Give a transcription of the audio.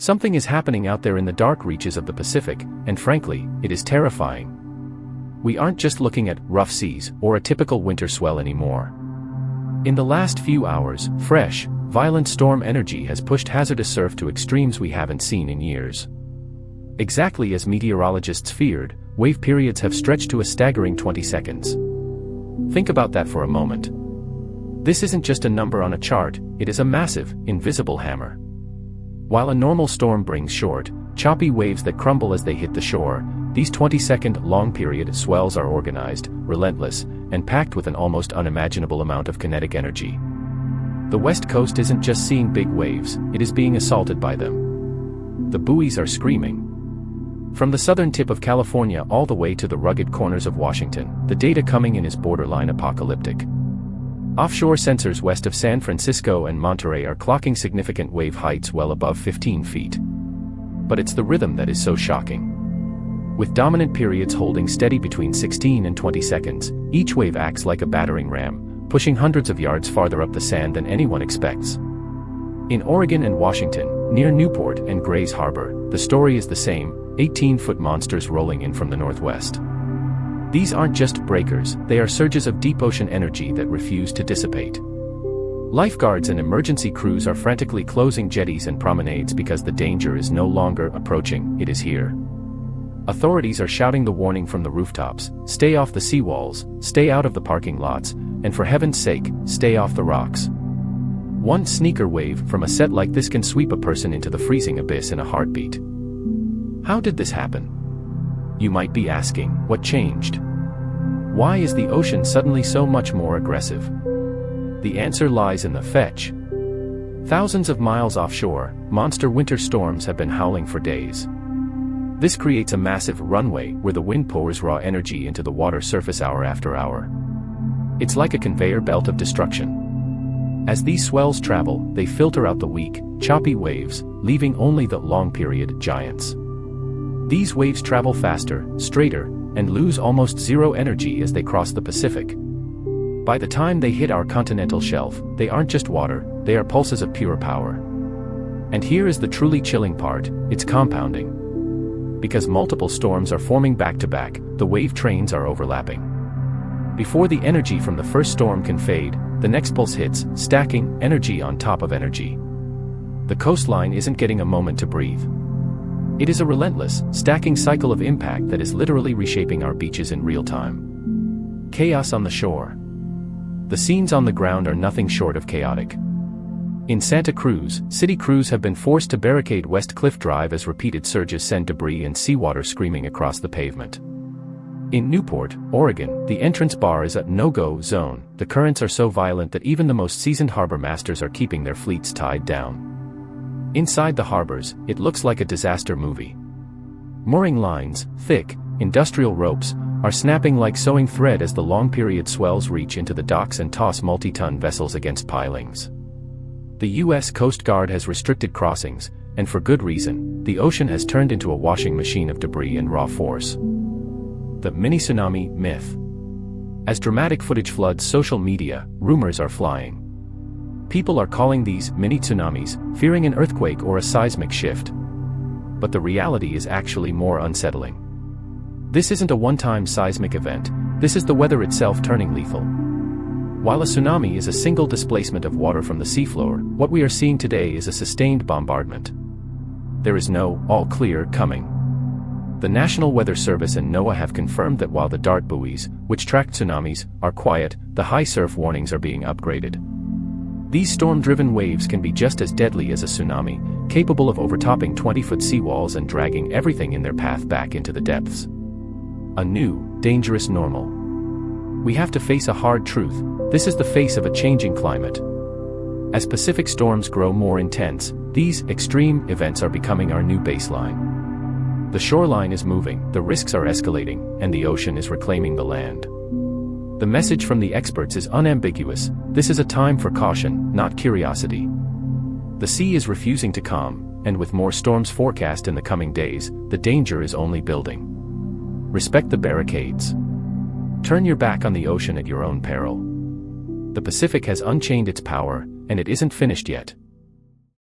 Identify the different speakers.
Speaker 1: Something is happening out there in the dark reaches of the Pacific, and frankly, it is terrifying. We aren't just looking at rough seas or a typical winter swell anymore. In the last few hours, fresh, violent storm energy has pushed hazardous surf to extremes we haven't seen in years. Exactly as meteorologists feared, wave periods have stretched to a staggering 20 seconds. Think about that for a moment. This isn't just a number on a chart, it is a massive, invisible hammer. While a normal storm brings short, choppy waves that crumble as they hit the shore, these 20-second long-period swells are organized, relentless, and packed with an almost unimaginable amount of kinetic energy. The West Coast isn't just seeing big waves, it is being assaulted by them. The buoys are screaming. From the southern tip of California all the way to the rugged corners of Washington, the data coming in is borderline apocalyptic. Offshore sensors west of San Francisco and Monterey are clocking significant wave heights well above 15 feet. But it's the rhythm that is so shocking. With dominant periods holding steady between 16 and 20 seconds, each wave acts like a battering ram, pushing hundreds of yards farther up the sand than anyone expects. In Oregon and Washington, near Newport and Grays Harbor, the story is the same, 18-foot monsters rolling in from the northwest. These aren't just breakers, they are surges of deep ocean energy that refuse to dissipate. Lifeguards and emergency crews are frantically closing jetties and promenades because the danger is no longer approaching, it is here. Authorities are shouting the warning from the rooftops, stay off the seawalls, stay out of the parking lots, and for heaven's sake, stay off the rocks. One sneaker wave from a set like this can sweep a person into the freezing abyss in a heartbeat. How did this happen? You might be asking, what changed? Why is the ocean suddenly so much more aggressive? The answer lies in the fetch. Thousands of miles offshore, monster winter storms have been howling for days. This creates a massive runway where the wind pours raw energy into the water surface hour after hour. It's like a conveyor belt of destruction. As these swells travel, they filter out the weak, choppy waves, leaving only the long-period giants. These waves travel faster, straighter, and lose almost zero energy as they cross the Pacific. By the time they hit our continental shelf, they aren't just water, they are pulses of pure power. And here is the truly chilling part, it's compounding. Because multiple storms are forming back-to-back, the wave trains are overlapping. Before the energy from the first storm can fade, the next pulse hits, stacking energy on top of energy. The coastline isn't getting a moment to breathe. It is a relentless, stacking cycle of impact that is literally reshaping our beaches in real time. Chaos on the shore. The scenes on the ground are nothing short of chaotic. In Santa Cruz, city crews have been forced to barricade West Cliff Drive as repeated surges send debris and seawater screaming across the pavement. In Newport, Oregon, the entrance bar is a no-go zone. The currents are so violent that even the most seasoned harbor masters are keeping their fleets tied down. Inside the harbors, it looks like a disaster movie. Mooring lines, thick, industrial ropes, are snapping like sewing thread as the long-period swells reach into the docks and toss multi-ton vessels against pilings. The U.S. Coast Guard has restricted crossings, and for good reason. The ocean has turned into a washing machine of debris and raw force. The mini-tsunami myth. As dramatic footage floods social media, rumors are flying. People are calling these mini-tsunamis, fearing an earthquake or a seismic shift. But the reality is actually more unsettling. This isn't a one-time seismic event, this is the weather itself turning lethal. While a tsunami is a single displacement of water from the seafloor, what we are seeing today is a sustained bombardment. There is no all clear coming. The National Weather Service and NOAA have confirmed that while the dart buoys, which track tsunamis, are quiet, the high surf warnings are being upgraded. These storm-driven waves can be just as deadly as a tsunami, capable of overtopping 20-foot seawalls and dragging everything in their path back into the depths. A new, dangerous normal. We have to face a hard truth. This is the face of a changing climate. As Pacific storms grow more intense, these extreme events are becoming our new baseline. The shoreline is moving, the risks are escalating, and the ocean is reclaiming the land. The message from the experts is unambiguous. This is a time for caution, not curiosity. The sea is refusing to calm, and with more storms forecast in the coming days, the danger is only building. Respect the barricades. Turn your back on the ocean at your own peril. The Pacific has unchained its power, and it isn't finished yet.